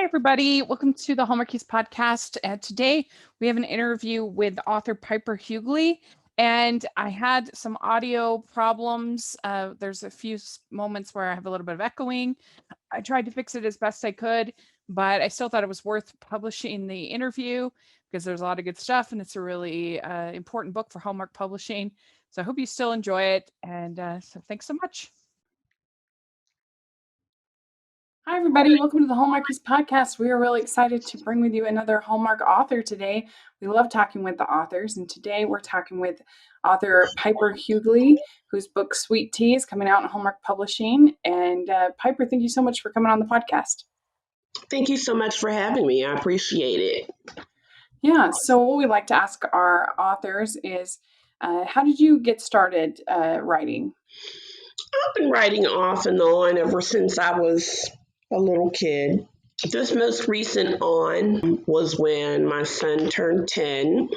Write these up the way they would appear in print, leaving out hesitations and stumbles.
everybody. Welcome to the Hallmark podcast. Today, we have an interview with author Piper Huguley, and I had some audio problems. There's a few moments where I have a little bit of echoing. I tried to fix it as best I could, but I still thought it was worth publishing the interview because there's a lot of good stuff, and it's a really important book for Hallmark Publishing. So I hope you still enjoy it, and so thanks so much. Hi, everybody. Welcome to the Hallmark podcast. We are really excited to bring with you another Hallmark author today. We love talking with the authors, and today we're talking with author Piper Huguley, whose book Sweet Tea is coming out in Hallmark Publishing. And Piper, thank you so much for coming on the podcast. Thank you so much for having me. I appreciate it. Yeah, so what we like to ask our authors is, how did you get started writing? I've been writing off and on ever since I was a little kid. This most recent on was when my son turned 10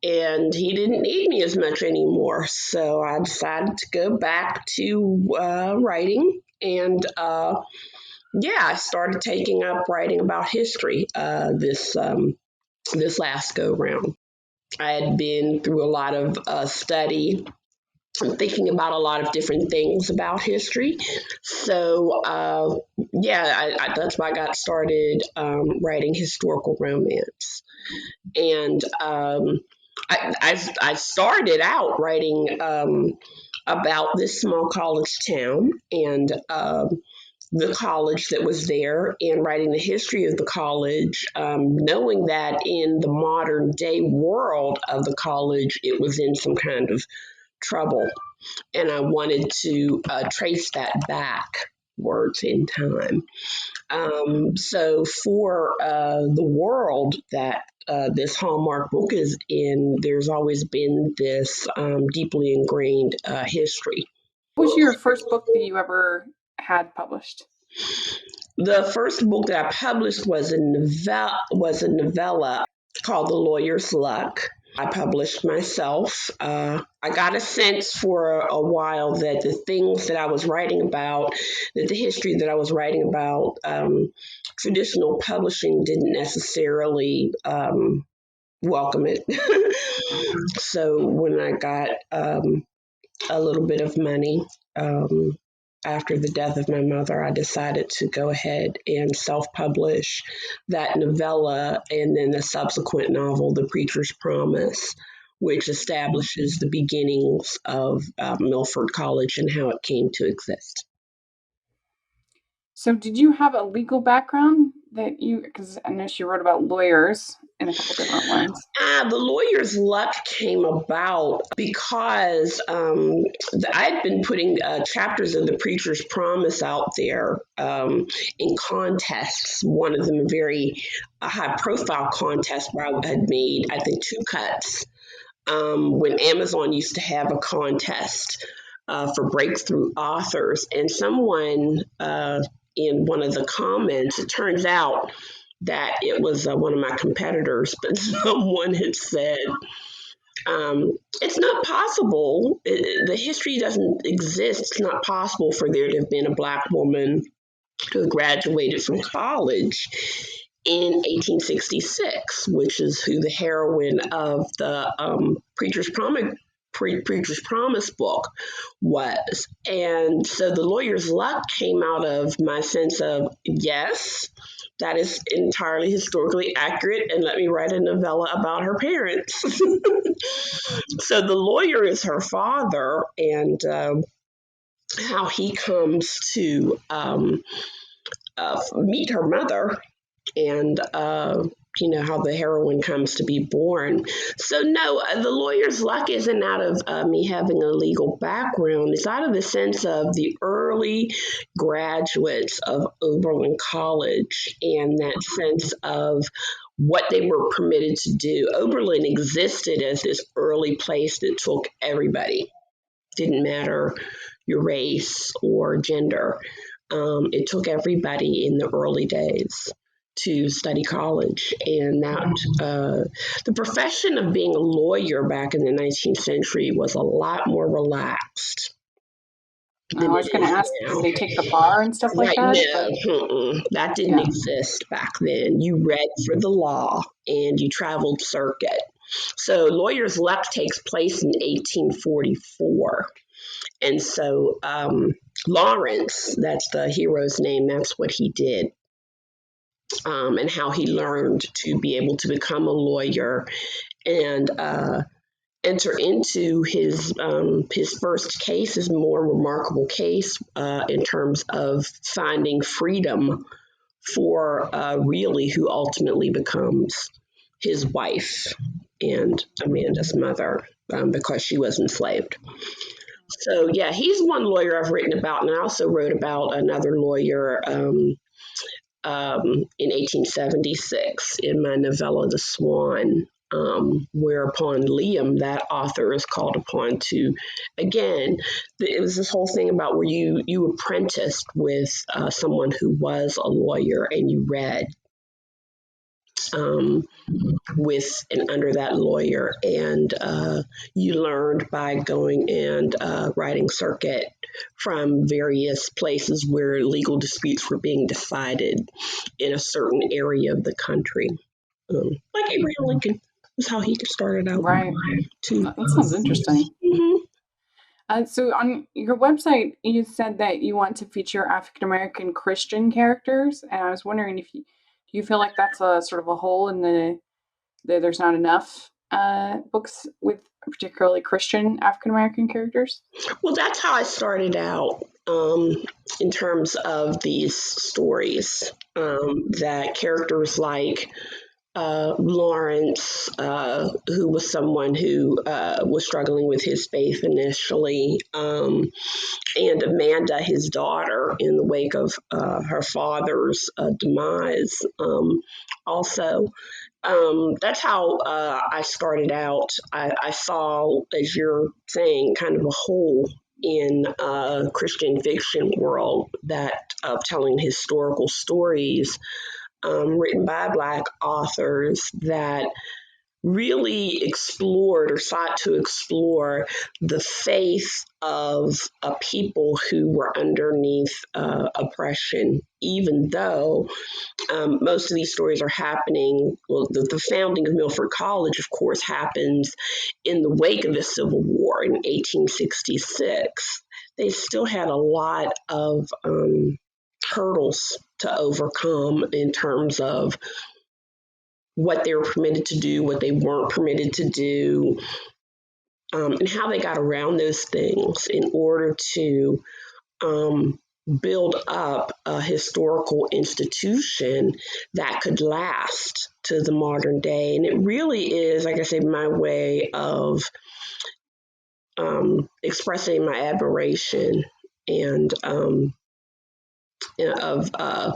and he didn't need me as much anymore. So I decided to go back to writing and I started taking up writing about history this last go round. I had been through a lot of study. I'm thinking about a lot of different things about history. So, that's why I got started writing historical romance. And I started out writing about this small college town and the college that was there and writing the history of the college, knowing that in the modern day world of the college, it was in some kind of trouble. And I wanted to trace that backwards in time. So for the world that this Hallmark book is in, there's always been this deeply ingrained history. What was your first book that you ever had published? The first book that I published was a novella called The Lawyer's Luck. I published myself. I got a sense for a while that the things that I was writing about, that the history that I was writing about, traditional publishing didn't necessarily welcome it. So when I got a little bit of money, after the death of my mother, I decided to go ahead and self-publish that novella and then the subsequent novel, The Preacher's Promise, which establishes the beginnings of Milford College and how it came to exist. So did you have a legal background because I know she wrote about lawyers in a couple different ones. The Lawyer's Luck came about because I'd been putting chapters of The Preacher's Promise out there in contests. One of them a very high-profile contest where I had made, I think, 2 cuts when Amazon used to have a contest for breakthrough authors. And someone in one of the comments, it turns out that it was one of my competitors, but someone had said, it's not possible. The history doesn't exist. It's not possible for there to have been a Black woman who graduated from college in 1866, which is who the heroine of the Preacher's Promise book was. And so The Lawyer's Luck came out of my sense of, yes, that is entirely historically accurate, and let me write a novella about her parents. So the lawyer is her father, and how he comes to meet her mother, and how the heroine comes to be born. So no, The Lawyer's Luck isn't out of me having a legal background. It's out of the sense of the early graduates of Oberlin College and that sense of what they were permitted to do. Oberlin existed as this early place that took everybody. Didn't matter your race or gender. It took everybody in the early days to study college, and that the profession of being a lawyer back in the 19th century was a lot more relaxed I was going to ask, did they take the bar and stuff like Right, that? no, that didn't exist back then. You read for the law and you traveled circuit. So Lawyer's Luck takes place in 1844. And so Lawrence, that's the hero's name, that's what he did, and how he learned to be able to become a lawyer and enter into his first case, his more remarkable case in terms of finding freedom for Really, who ultimately becomes his wife and Amanda's mother because she was enslaved. So, yeah, he's one lawyer I've written about, and I also wrote about another lawyer in 1876 in my novella, The Swan, whereupon Liam, that author, is called upon to, again, it was this whole thing about where you apprenticed with someone who was a lawyer and you read with and under that lawyer, and you learned by going and riding circuit from various places where legal disputes were being decided in a certain area of the country. Like Abraham Lincoln was how he started out. Right. Too. That sounds interesting. So on your website, you said that you want to feature African American Christian characters, and I was wondering if do you feel like that's a sort of a hole in there's not enough books with particularly Christian African American characters? Well, that's how I started out in terms of these stories. That characters like Lawrence, who was someone who was struggling with his faith initially, and Amanda, his daughter, in the wake of her father's demise. Also, that's how I started out. I saw, as you're saying, kind of a hole in Christian fiction world that of telling historical stories written by Black authors that really explored or sought to explore the faith of a people who were underneath oppression, even though most of these stories are happening. Well, the founding of Milford College, of course, happens in the wake of the Civil War in 1866. They still had a lot of hurdles to overcome in terms of what they were permitted to do, what they weren't permitted to do, and how they got around those things in order to build up a historical institution that could last to the modern day. And it really is, like I say, my way of expressing my admiration and of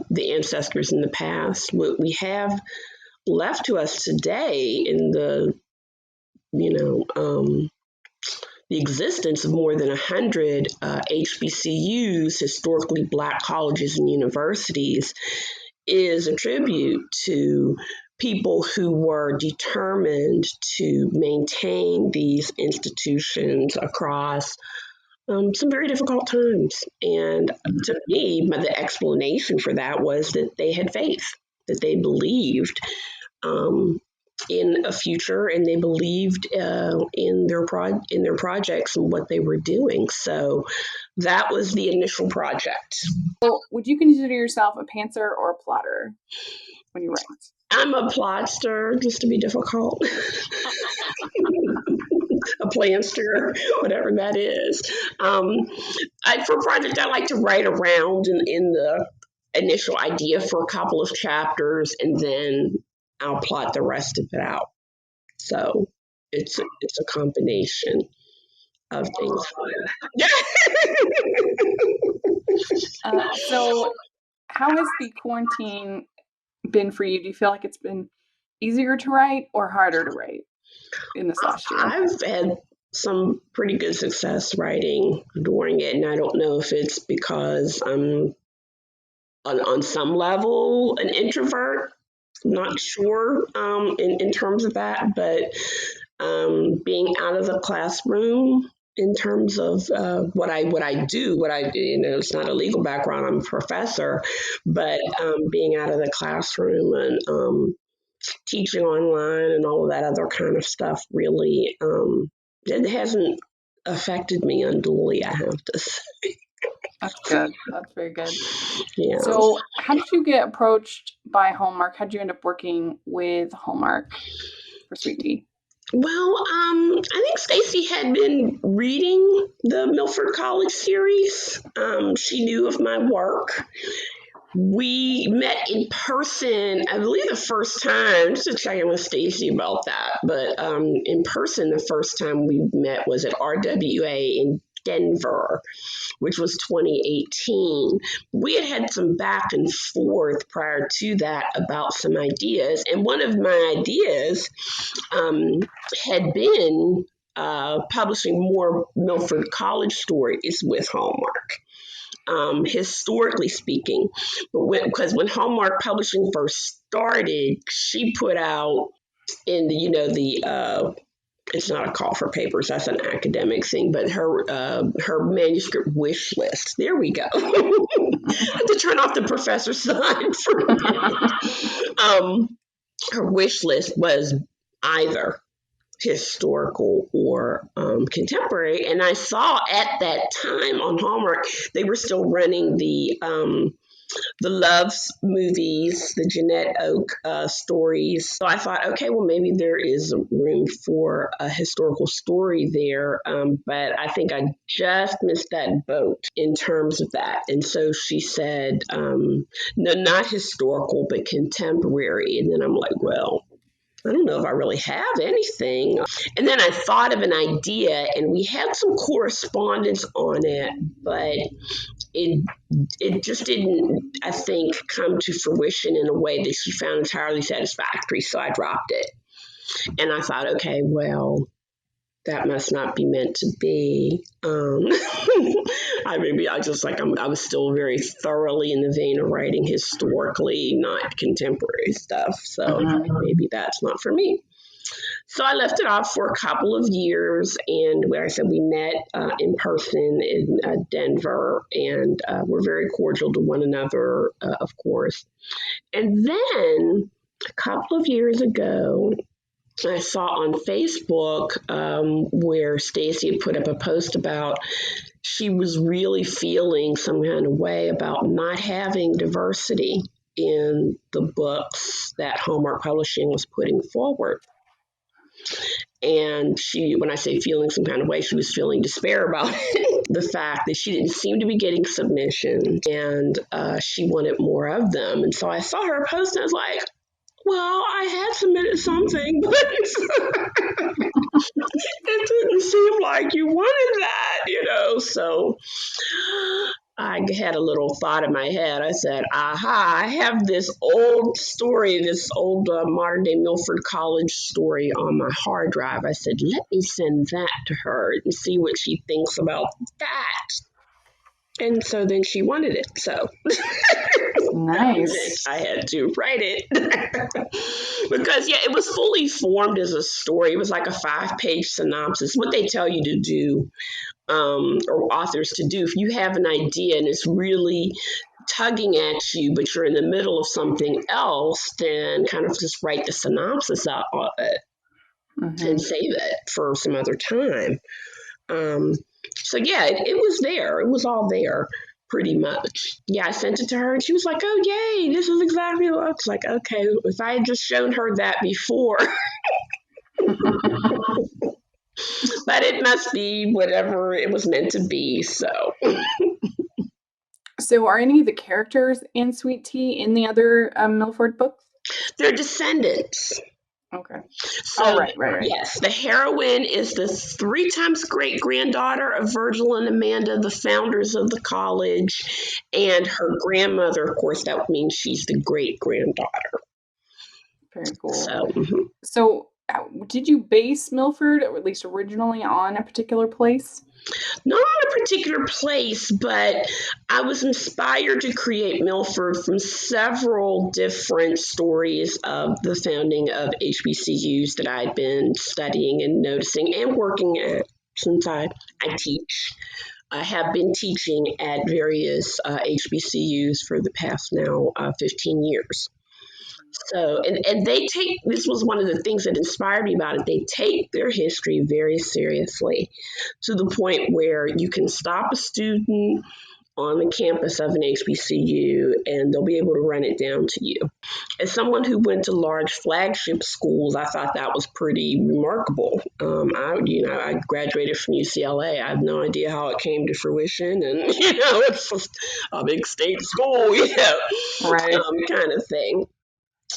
the ancestors in the past. What we have left to us today in the the existence of more than 100 HBCUs, historically Black colleges and universities, is a tribute to people who were determined to maintain these institutions across some very difficult times. And to me, the explanation for that was that they had faith, that they believed in a future, and they believed in their projects and what they were doing. So that was the initial project. So, would you consider yourself a pantser or a plotter when you write? I'm a plotster, just to be difficult. A planster, whatever that is. For projects, I like to write around in the initial idea for a couple of chapters, and then I'll plot the rest of it out. So it's a combination of things. So, how has the quarantine been for you? Do you feel like it's been easier to write or harder to write in this last year? I've had some pretty good success writing during it, and I don't know if it's because I'm on some level an introvert. Not sure in terms of that, but being out of the classroom in terms of what I do. It's not a legal background. I'm a professor, but being out of the classroom and teaching online and all of that other kind of stuff really it hasn't affected me unduly, I have to say. That's good. That's very good. Yeah. So how did you get approached by Hallmark? How did you end up working with Hallmark for Sweet Tea? Well, I think Stacy had been reading the Milford College series. She knew of my work. We met in person, I believe the first time, just to check in with Stacy about that, but in person, the first time we met was at RWA in Denver, which was 2018. We had some back and forth prior to that about some ideas. And one of my ideas had been publishing more Milford College stories with Hallmark. Historically speaking, because when Hallmark Publishing first started, she put out in the it's not a call for papers, that's an academic thing, but her manuscript wish list. There we go. I had to turn off the professor sign for a minute. Her wish list was either historical or contemporary. And I saw at that time on Hallmark, they were still running the Loves movies, the Jeanette Oak stories. So I thought, okay, well, maybe there is room for a historical story there. But I think I just missed that boat in terms of that. And so she said, no, not historical, but contemporary. And then I'm like, well, I don't know if I really have anything. And then I thought of an idea, and we had some correspondence on it, but it just didn't, I think, come to fruition in a way that she found entirely satisfactory. So I dropped it. And I thought, okay, well, that must not be meant to be. I was still very thoroughly in the vein of writing historically, not contemporary stuff. So maybe that's not for me. So I left it off for a couple of years, and where I said we met in person in Denver, and we're very cordial to one another, of course. And then a couple of years ago, I saw on Facebook where Stacy had put up a post about she was really feeling some kind of way about not having diversity in the books that Hallmark Publishing was putting forward. And when I say feeling some kind of way, she was feeling despair about it. The fact that she didn't seem to be getting submissions, and she wanted more of them. And so I saw her post, and I was like, well, I had submitted something, but it didn't seem like you wanted that, So I had a little thought in my head. I said, aha, I have this old story, this old modern day Milford College story on my hard drive. I said, let me send that to her and see what she thinks about that. And so then she wanted it. So nice. I had to write it because, it was fully formed as a story. It was like a 5-page synopsis, what they tell you to do, or authors to do. If you have an idea and it's really tugging at you, but you're in the middle of something else, then kind of just write the synopsis out of it and save it for some other time. So it was there. It was all there pretty much. I sent it to her and she was like, oh, yay, this is exactly what I was like. Okay, if I had just shown her that before. But it must be whatever it was meant to be. So are any of the characters in Sweet Tea in the other Milford books? They're descendants. Okay. So, right. Yes, the heroine is the 3 times great-granddaughter of Virgil and Amanda, the founders of the college, and her grandmother, of course, that means she's the great-granddaughter. Very cool. So did you base Milford, or at least originally, on a particular place? Not on a particular place, but I was inspired to create Milford from several different stories of the founding of HBCUs that I'd been studying and noticing and working at. since I teach. I have been teaching at various HBCUs for the past now 15 years. So, and they take, this was one of the things that inspired me about it. They take their history very seriously to the point where you can stop a student on the campus of an HBCU and they'll be able to run it down to you. As someone who went to large flagship schools, I thought that was pretty remarkable. I graduated from UCLA. I have no idea how it came to fruition, and it's just a big state school, Right. kind of thing.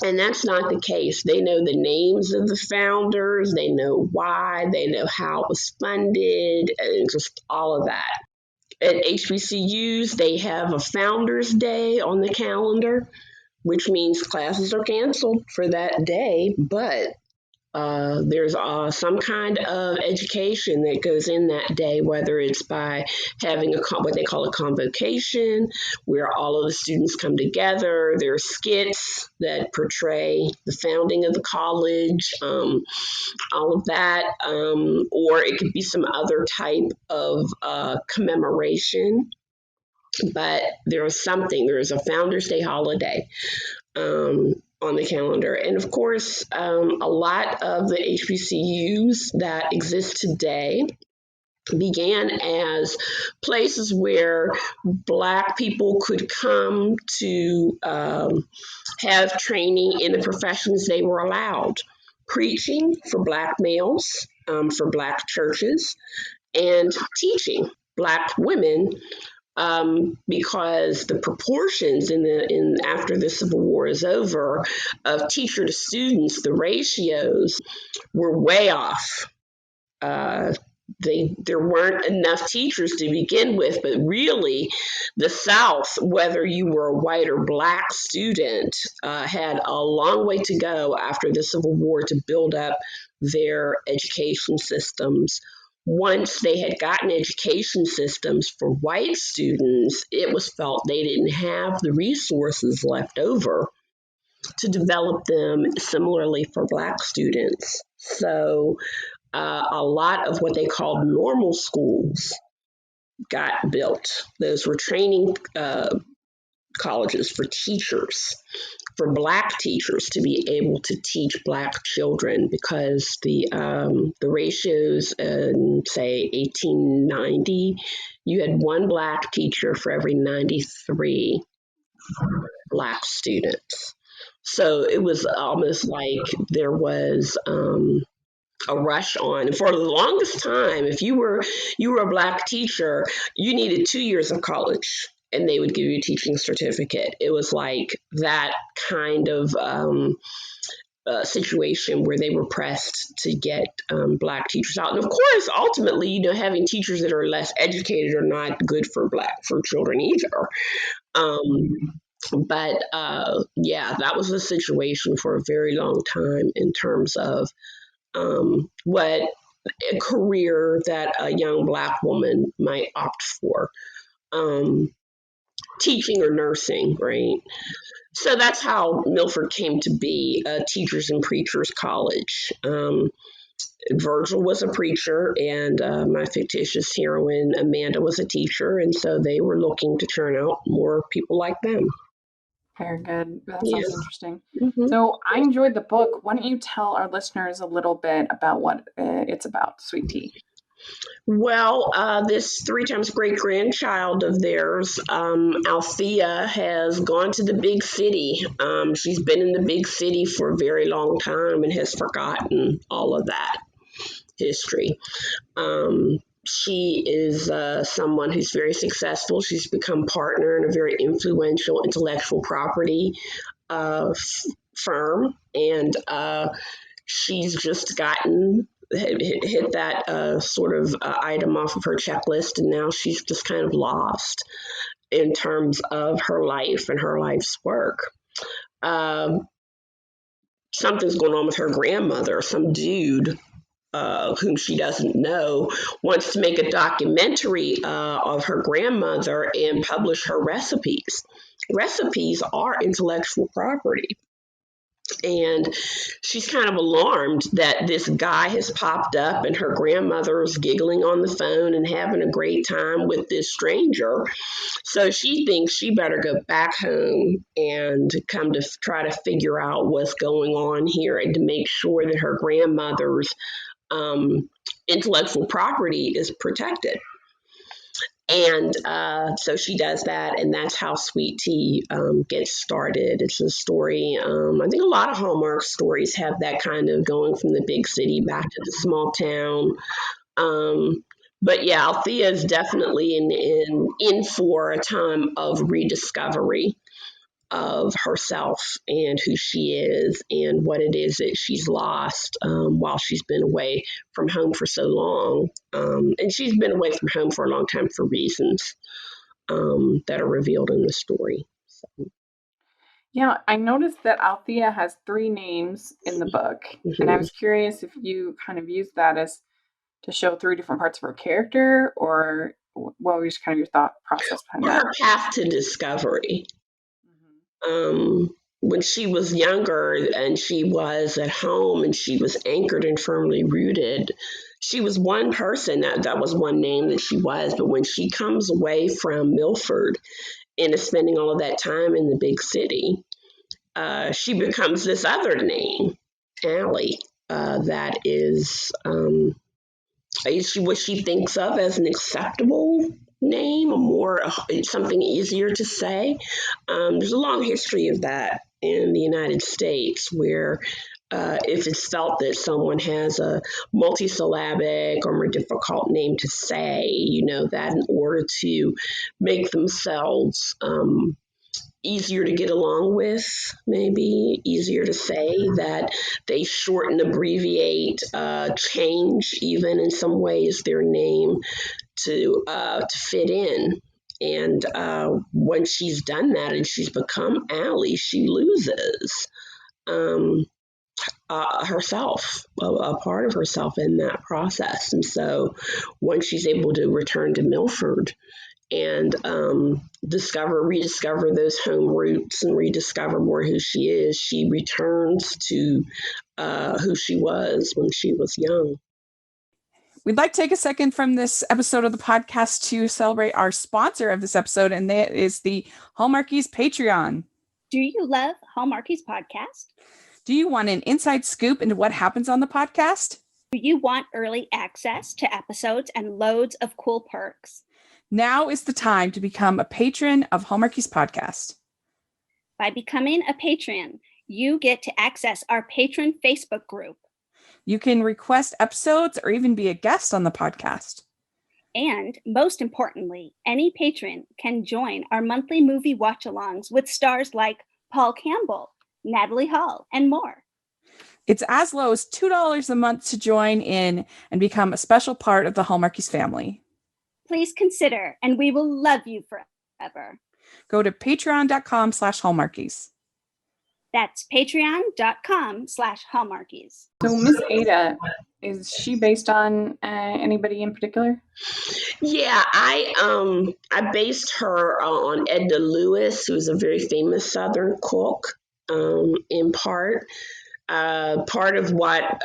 And that's not the case. They know the names of the founders, they know why, they know how it was funded, and just all of that. At HBCUs, they have a Founders Day on the calendar, which means classes are canceled for that day, but there's some kind of education that goes in that day, whether it's by having what they call a convocation, where all of the students come together. There are skits that portray the founding of the college, all of that, or it could be some other type of commemoration. But there is a Founders Day holiday on the calendar. And of course, a lot of the HBCUs that exist today began as places where Black people could come to have training in the professions they were allowed. Preaching for Black males, for Black churches, and teaching Black women, because the proportions after the Civil War is over of teacher to students, the ratios were way off. There weren't enough teachers to begin with, but really the South, whether you were a white or Black student, had a long way to go after the Civil War to build up their education systems. Once they had gotten education systems for white students, it was felt they didn't have the resources left over to develop them similarly for Black students. So a lot of what they called normal schools got built. Those were training colleges for teachers, for Black teachers to be able to teach Black children, because the ratios in, say, 1890, you had one Black teacher for every 93 Black students. So it was almost like there was a rush on. And for the longest time, if you were a Black teacher, you needed 2 years of college, and they would give you a teaching certificate. It was like that kind of situation where they were pressed to get Black teachers out. And of course, ultimately, having teachers that are less educated are not good for children either. But that was the situation for a very long time in terms of what a career that a young Black woman might opt for. Teaching or nursing, right? So that's how Milford came to be a Teachers and Preachers College. Virgil was a preacher, and my fictitious heroine, Amanda, was a teacher, and so they were looking to turn out more people like them. Very good. That sounds interesting. Mm-hmm. So I enjoyed the book. Why don't you tell our listeners a little bit about what it's about, Sweet Tea? Well, this 3 times great-grandchild of theirs, Althea, has gone to the big city. She's been in the big city for a very long time and has forgotten all of that history. She is someone who's very successful. She's become partner in a very influential intellectual property firm, and she's just hit that sort of item off of her checklist, and now she's just kind of lost in terms of her life and her life's work. Something's going on with her grandmother. Some dude whom she doesn't know wants to make a documentary of her grandmother and publish her recipes. Recipes are intellectual property. And she's kind of alarmed that this guy has popped up and her grandmother's giggling on the phone and having a great time with this stranger. So she thinks she better go back home and come to try to figure out what's going on here and to make sure that her grandmother's intellectual property is protected. And so she does that, and that's how Sweet Tea gets started. It's a story. I think a lot of Hallmark stories have that kind of going from the big city back to the small town. But yeah, Althea is definitely in for a time of rediscovery of herself and who she is and what it is that she's lost while she's been away from home for so long. And she's been away from home for a long time for reasons that are revealed in the story. So. Yeah, I noticed that Althea has 3 names in the book, and I was curious if you kind of used that as to show 3 different parts of her character, or what was kind of your thought process behind that? Her path to discovery. When she was younger and she was at home and she was anchored and firmly rooted, she was one person, that was one name that she was. But when she comes away from Milford and is spending all of that time in the big city, she becomes this other name, Allie, that is what she thinks of as an acceptable name, something easier to say. There's a long history of that in the United States where if it's felt that someone has a multisyllabic or more difficult name to say, that in order to make themselves easier to get along with, maybe easier to say, that they shorten, abbreviate, change even in some ways their name to fit in. And when she's done that and she's become Allie, she loses herself, a part of herself in that process. And so when she's able to return to Milford and rediscover those home roots and rediscover more who she is, she returns to who she was when she was young. We'd like to take a second from this episode of the podcast to celebrate our sponsor of this episode, and that is the Hallmarkies Patreon. Do you love Hallmarkies podcast? Do you want an inside scoop into what happens on the podcast? Do you want early access to episodes and loads of cool perks? Now is the time to become a patron of Hallmarkies podcast. By becoming a patron, you get to access our patron Facebook group. You can request episodes or even be a guest on the podcast. And most importantly, any patron can join our monthly movie watch-alongs with stars like Paul Campbell, Natalie Hall, and more. It's as low as $2 a month to join in and become a special part of the Hallmarkies family. Please consider, and we will love you forever. Go to patreon.com/Hallmarkies. That's patreon.com/Hallmarkies. So Miss Ada, is she based on anybody in particular? Yeah, I based her on Edna Lewis, who's a very famous Southern cook, in part. Part of what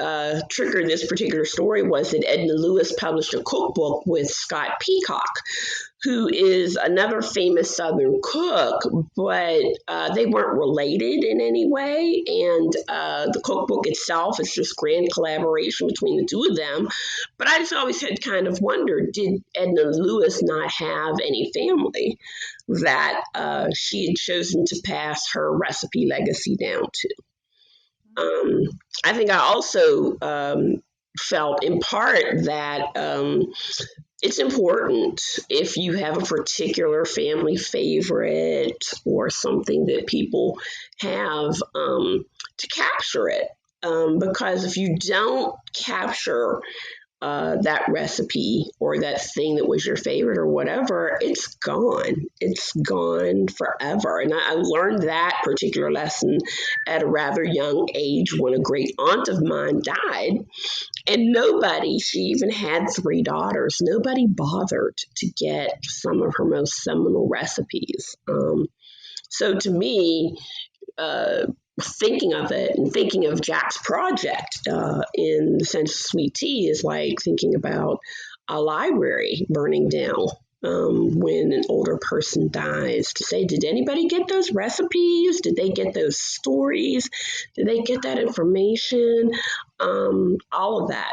triggered this particular story was that Edna Lewis published a cookbook with Scott Peacock, who is another famous Southern cook, but they weren't related in any way. And the cookbook itself is just grand collaboration between the two of them. But I just always had kind of wondered, did Edna Lewis not have any family that she had chosen to pass her recipe legacy down to? I think I also felt in part that it's important if you have a particular family favorite or something that people have to capture it. Because if you don't capture that recipe or that thing that was your favorite or whatever, it's gone. It's gone forever. And I learned that particular lesson at a rather young age when a great aunt of mine died. And she even had 3 daughters, nobody bothered to get some of her most seminal recipes. So to me, thinking of it and thinking of Jack's project in the sense of sweet tea is like thinking about a library burning down when an older person dies, to say, did anybody get those recipes? Did they get those stories? Did they get that information? All of that.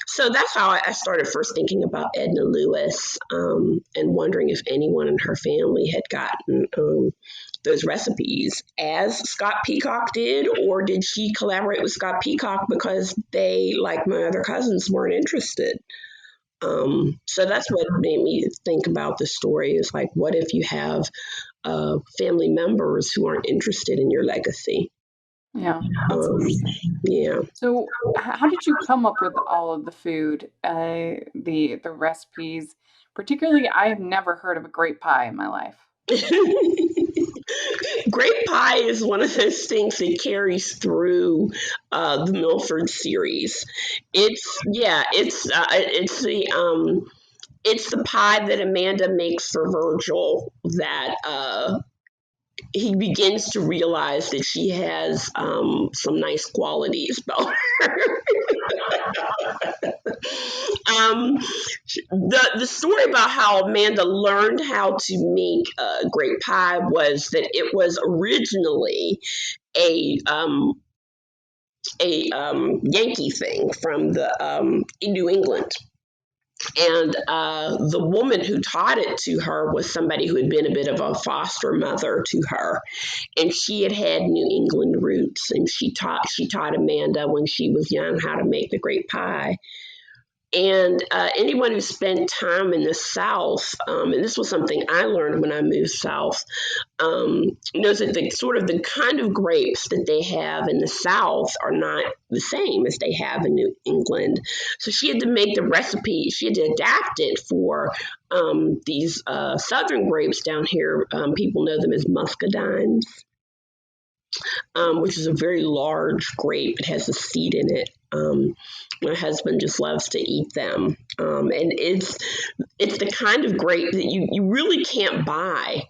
So that's how I started first thinking about Edna Lewis and wondering if anyone in her family had gotten those recipes as Scott Peacock did, or did she collaborate with Scott Peacock because they, like my other cousins, weren't interested? So that's what made me think about the story, is like, what if you have family members who aren't interested in your legacy? Yeah, that's interesting. Yeah. So how did you come up with all of the food, the recipes? Particularly, I have never heard of a grape pie in my life. Grape pie is one of those things that carries through the Milford series. It's the pie that Amanda makes for Virgil that he begins to realize that she has some nice qualities about her. The story about how Amanda learned how to make grape pie was that it was originally a Yankee thing from the in New England. And the woman who taught it to her was somebody who had been a bit of a foster mother to her, and she had New England roots. And she taught Amanda when she was young how to make the grape pie. And anyone who spent time in the South, and this was something I learned when I moved south, knows that the kind of grapes that they have in the South are not the same as they have in New England. So she had to make the recipe, she had to adapt it for these Southern grapes down here. People know them as muscadines, which is a very large grape. It has a seed in it. My husband just loves to eat them. And it's the kind of grape that you really can't buy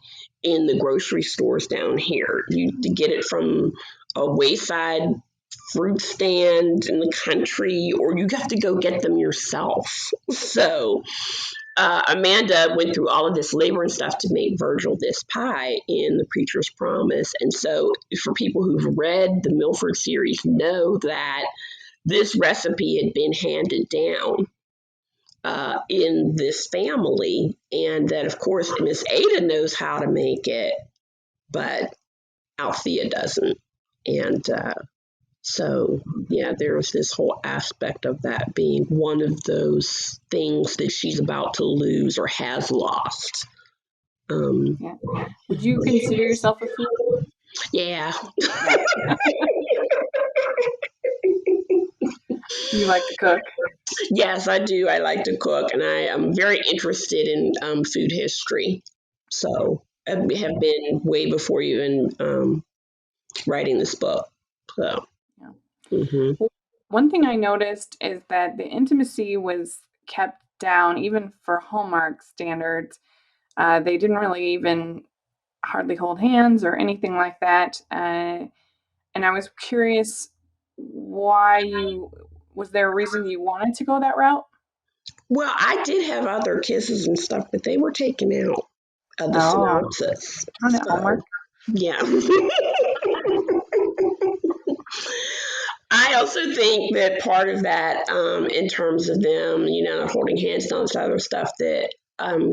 in the grocery stores down here. You get it from a wayside fruit stand in the country, or you have to go get them yourself. So Amanda went through all of this labor and stuff to make Virgil this pie in The Preacher's Promise. And so for people who've read the Milford series know that this recipe had been handed down in this family, and that, of course, Miss Ada knows how to make it, but Althea doesn't. And so, yeah, there's this whole aspect of that being one of those things that she's about to lose or has lost. Yeah. Would you consider yourself a foodie? Yeah. You like to cook? Yes, I do. I like to cook, and I am very interested in food history. So I have been way before you in writing this book. So, Yeah. mm-hmm. Well, one thing I noticed is that the intimacy was kept down, even for Hallmark standards. They didn't really even hardly hold hands or anything like that. And I was curious, was there a reason you wanted to go that route? Well, I did have other kisses and stuff, but they were taken out of the synopsis. On it, Hallmark. Yeah. I also think that part of that, in terms of them, holding hands and all this other stuff, that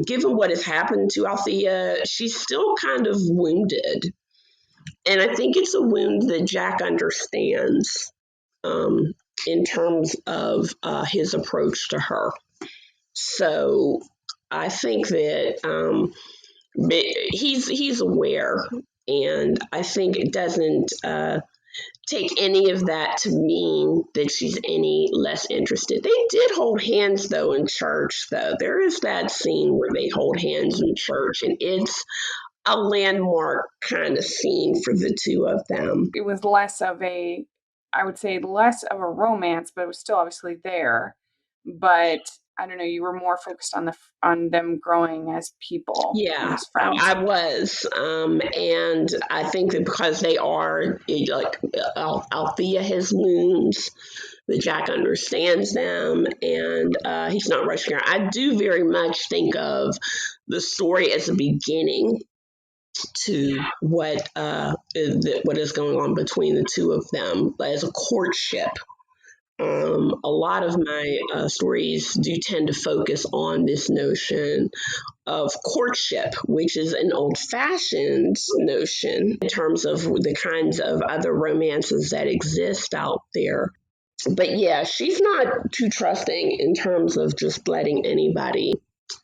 given what has happened to Althea, she's still kind of wounded. And I think it's a wound that Jack understands in terms of his approach to her. So I think that he's aware, and I think it doesn't take any of that to mean that she's any less interested. They did hold hands, though, in church, though. There is that scene where they hold hands in church, and it's a landmark kind of scene for the two of them. It was less of a romance, but it was still obviously there. But I don't know, you were more focused on them growing as people. Yeah, as friends. I was. And I think that because they are, like, Althea has wounds, that Jack understands them, and he's not rushing her. I do very much think of the story as a beginning to what is going on between the two of them as a courtship. A lot of my stories do tend to focus on this notion of courtship, which is an old-fashioned notion in terms of the kinds of other romances that exist out there. But yeah, she's not too trusting in terms of just letting anybody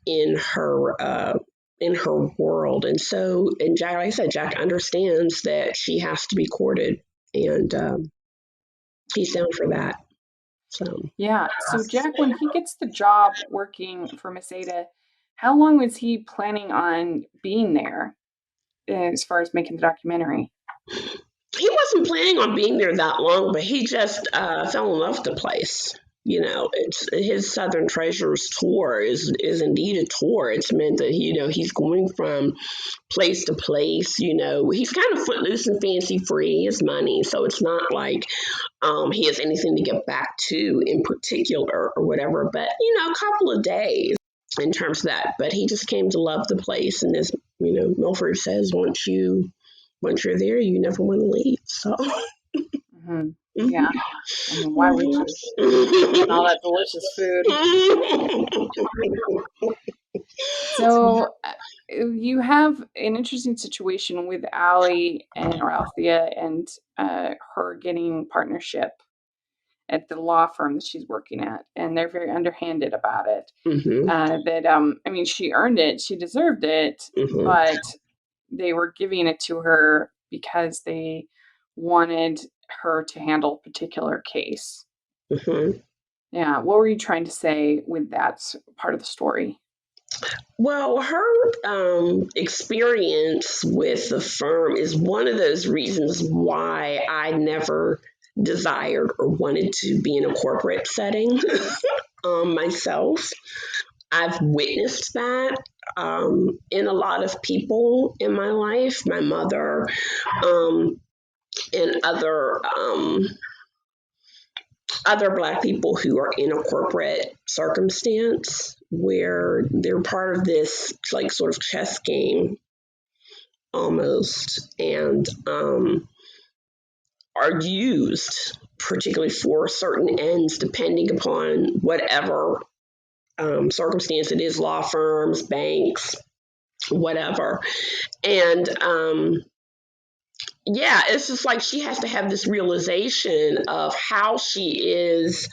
in her world. And so, and Jack, like I said, Jack understands that she has to be courted, and he's down for that. So Yeah. So Jack, when he gets the job working for Miss Ada, how long was he planning on being there as far as making the documentary? he wasn't planning on being there that long, but he just fell in love with the place. You know, it's his Southern Treasures tour is indeed a tour. It's meant that he's going from place to place. You know, he's kind of footloose and fancy free his money, so it's not like he has anything to get back to in particular or whatever. But a couple of days in terms of that. But he just came to love the place, and as Milford says, once you're there, you never want to leave. So. Mm-hmm. Yeah. I mean, why would you? And all that delicious food. So you have an interesting situation with Allie or Althea and her getting partnership at the law firm that she's working at, and they're very underhanded about it. Mm-hmm. She earned it, she deserved it, Mm-hmm. but they were giving it to her because they wanted her to handle a particular case. Mm-hmm. Yeah. What were you trying to say with that part of the story? Well, her experience with the firm is one of those reasons why I never desired or wanted to be in a corporate setting myself. I've witnessed that in a lot of people in my life, my mother, and other Black people who are in a corporate circumstance where they're part of this like sort of chess game almost, and are used particularly for certain ends depending upon whatever circumstance it is, law firms, banks, whatever. And yeah, it's just like she has to have this realization of how she is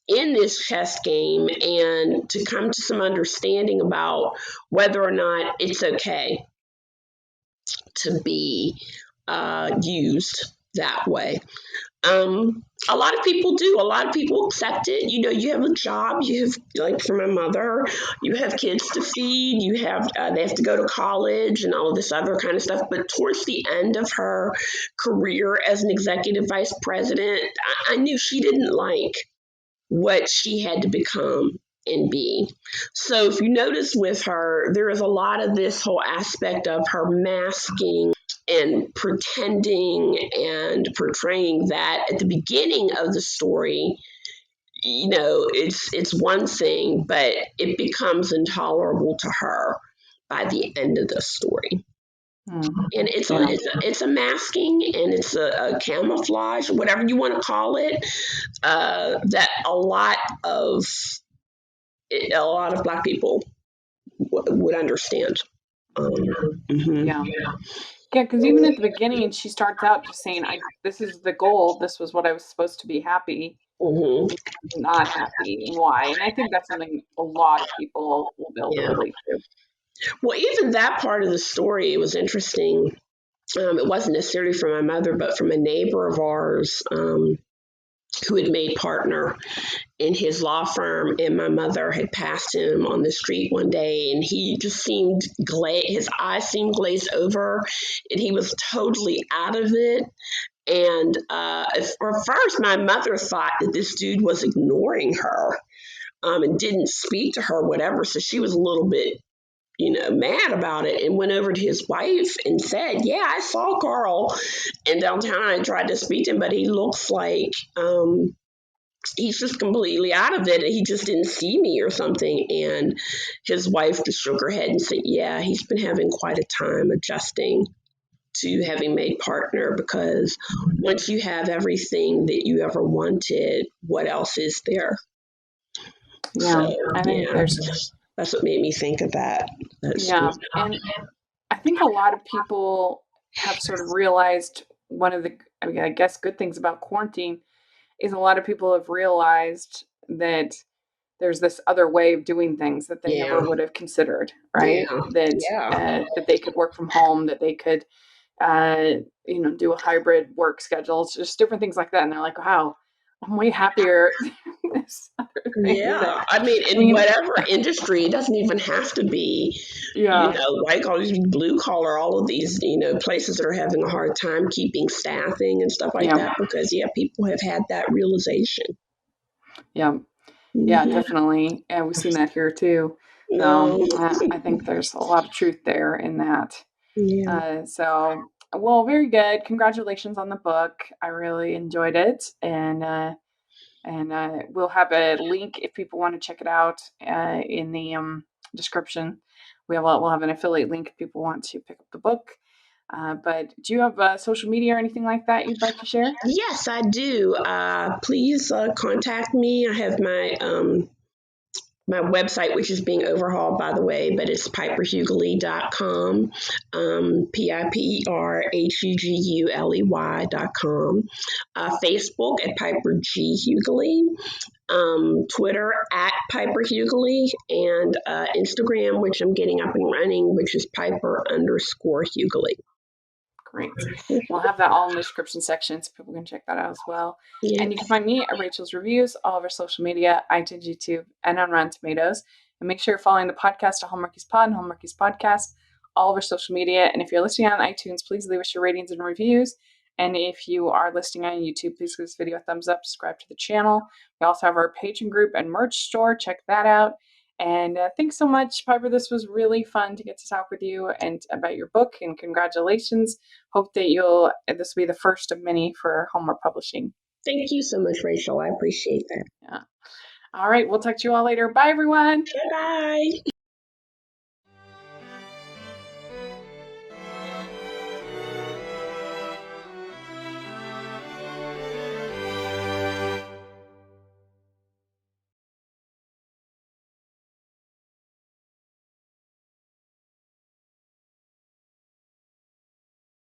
in this chess game and to come to some understanding about whether or not it's okay to be used that way. A lot of people do. A lot of people accept it. You have a job. You have, like for my mother, you have kids to feed. You have they have to go to college and all of this other kind of stuff. But towards the end of her career as an executive vice president, I knew she didn't like what she had to become and be. So if you notice with her, there is a lot of this whole aspect of her masking and pretending and portraying that at the beginning of the story, it's one thing, but it becomes intolerable to her by the end of the story. Mm-hmm. And it's a masking and it's a camouflage, whatever you want to call it, that a lot of Black people would understand. Mm-hmm. Yeah, because even at the beginning, she starts out just saying, this is the goal. This was what I was supposed to be happy. Mm-hmm. Not happy. Why? And I think that's something a lot of people will be able to relate to. Well, even that part of the story, it was interesting. It wasn't necessarily from my mother, but from a neighbor of ours who had made partner in his law firm, and my mother had passed him on the street one day, and he just seemed his eyes seemed glazed over, and he was totally out of it. And for first, my mother thought that this dude was ignoring her. and didn't speak to her, whatever. So she was a little bit, mad about it, and went over to his wife and said, yeah, I saw Carl in downtown. I tried to speak to him, but he looks like he's just completely out of it. He just didn't see me or something. And his wife just shook her head and said, yeah, he's been having quite a time adjusting to having made partner, because once you have everything that you ever wanted, what else is there? Yeah, So, I think that's what made me think of that. And I think a lot of people have sort of realized one of the, I guess, good things about quarantine is a lot of people have realized that there's this other way of doing things that they never would have considered, right? That they could work from home, that they could, do a hybrid work schedule. It's just different things like that. And they're like, wow, I'm way happier. I mean, in whatever industry, it doesn't even have to be, white collar, blue collar, all of these, places that are having a hard time keeping staffing and stuff like that, because people have had that realization. Yeah, definitely. And we've seen that here too. I think there's a lot of truth there in that. Well, very good. Congratulations on the book. I really enjoyed it. And we'll have a link if people want to check it out in the description. We'll have an affiliate link if people want to pick up the book. But do you have social media or anything like that you'd like to share? Yes, I do. Please contact me. I have my website, which is being overhauled, by the way, but it's piperhuguley.com, piperhuguley.com, Facebook at Piper G. Huguley, Twitter at Piper Huguley, and Instagram, which I'm getting up and running, which is Piper_Huguley. Great. We'll have that all in the description section so people can check that out as well. Yeah. And you can find me at Rachel's Reviews, all of our social media, iTunes, YouTube, and on Rotten Tomatoes. And make sure you're following the podcast at Hallmarkies Pod and Hallmarkies Podcast, all of our social media. And if you're listening on iTunes, please leave us your ratings and reviews. And if you are listening on YouTube, please give this video a thumbs up, subscribe to the channel. We also have our Patreon group and merch store. Check that out. And thanks so much, Piper. This was really fun to get to talk with you and about your book, and congratulations. Hope that this will be the first of many for Hallmark Publishing. Thank you so much, Rachel. I appreciate that. Yeah. All right. We'll talk to you all later. Bye, everyone. Bye-bye.